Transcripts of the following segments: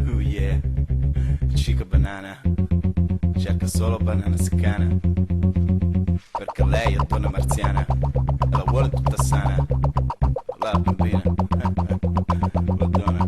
Oh yeah, chica banana, cerca solo banana secana, perché lei è donna marziana e la vuole tutta sana. La bambina, la donna.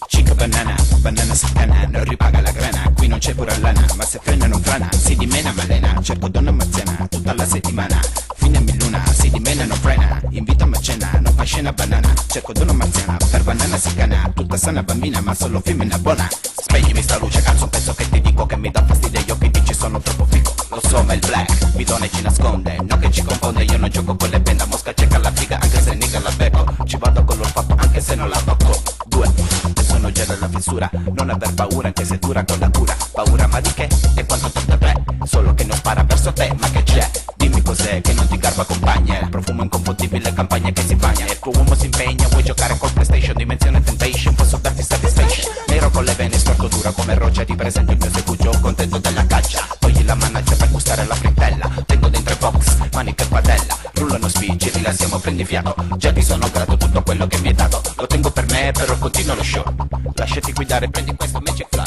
Chica banana, banana secana, non ripaga la grana, qui non c'è pura lana, ma se frena non frana, si dimena malena, cerco donna marziana tutta la settimana. Fine luna, si dimena non frena, invitami a cena, non fa scena banana, cerco donna marziana per banana secana, tutta sana bambina ma solo femmina buona. Spegnimi sta luce, cazzo un pezzo che ti dico che mi dà fastidio, gli occhi dici sono troppo figo, lo so ma il black mi dona e ci nasconde, no che ci confonde, io non gioco con le penne, a Mosca cerca la figa anche se nigga la becco, ci vado con l'olfatto anche se non la tocco. Due, e sono già dalla fessura, non aver paura anche se dura con la cura, paura ma di che? E quanto tocca a te? Solo che non spara verso te, ma che c'è? Dimmi cos'è che non ti garba compagna, il profumo inconfondibile, campagna che si bagna, il tuo uomo si impegna, vuoi giocare col PlayStation, dimensione temptation, posso darti satisfaction, nero con le vene, storto dura come roccia, ti presento il mio segugio, contento della caccia, togli la manaccia per gustare la frittella, tengo dentro i box, manica e padella, rullano spicci, rilassiamo, prendi fiato, già ti sono grato tutto quello che mi hai dato, lo tengo per me, però continuo lo show, lasciati guidare, prendi questo Magic Flow.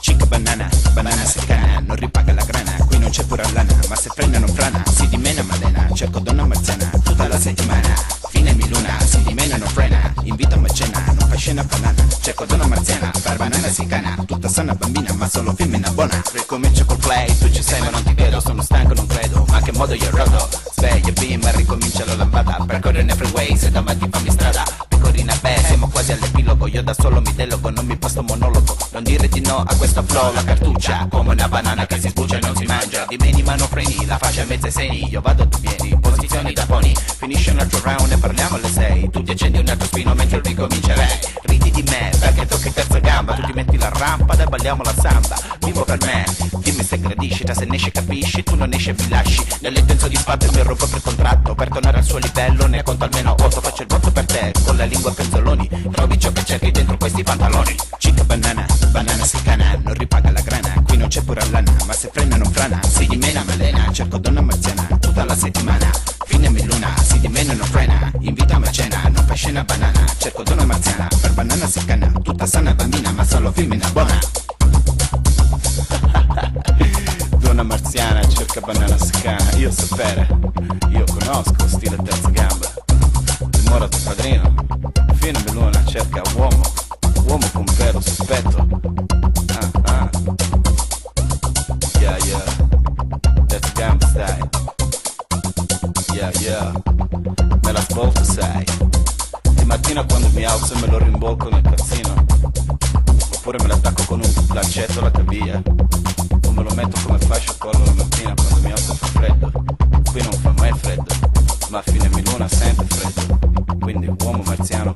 Chica banana, banana secana, non ripaga la grana, qui non c'è pura lana, ma se frena non frana, si dimena malena, cerco donna marziana tutta la settimana, fine luna, si dimena non frena, invitami a cena, non fa scena banana, cerco donna marziana per banana secana, tutta sana bambina ma solo femmina buona. Ricomincio col play, tu ci sei ma non ti vedo, sono stanco non credo, ma che modo io rodo, sveglia bimba, ricomincia la lambada, percorrere nei freeway se davanti fammi strada, pecorina beh, siamo quasi all'epilogo, io da solo mi delogo, non mi posto monologo, non dire di no a questo flow, la cartuccia, come una banana che si sbuccia e non si mangia, di meni ma non freni, la faccia a mezza e seni, io vado tu vieni, posizioni da pony, finisce un altro round e parliamo alle 6, tu ti accendi un altro spino mentre ricomincerei, ridi di me perché tocchi terza gamba, tu ti metti la rampa e balliamo la samba, vivo per me, dimmi se gradisci, da se ne esce capisci, tu non esce mi lasci, nelle tenso di spade mi rompo per contratto, per tornare al suo livello ne conto almeno 8, faccio il voto per te, con la lingua a penzoloni, trovi ciò che cerchi dentro questi pantaloni. Chica banana, banana secana, non ripaga la grana, qui non c'è pura lana, ma se frena non frana, si dimena malena, cerco donna marziana tutta la settimana, fine luna, si dimena non frena, invitami a cena, non fa scena banana, cerco donna marziana per banana secana, tutta sana bambina ma solo femmina buona. Donna marziana cerca banana secana, io sapere, io conosco stile terza gamba, il moro tuo padrino, fine luna cerca uomo, uomo con vero sospetto, yeah yeah, terza gamba stai, yeah yeah, me la svolto sai, di mattina quando mi alzo me lo rimbolco nel cazzino, oppure me l'attacco con un lancetto alla caviglia, o me lo metto come fascia a collo la mattina quando mi alzo fa freddo, qui non fa mai freddo, ma a fine luna sempre freddo, quindi uomo marziano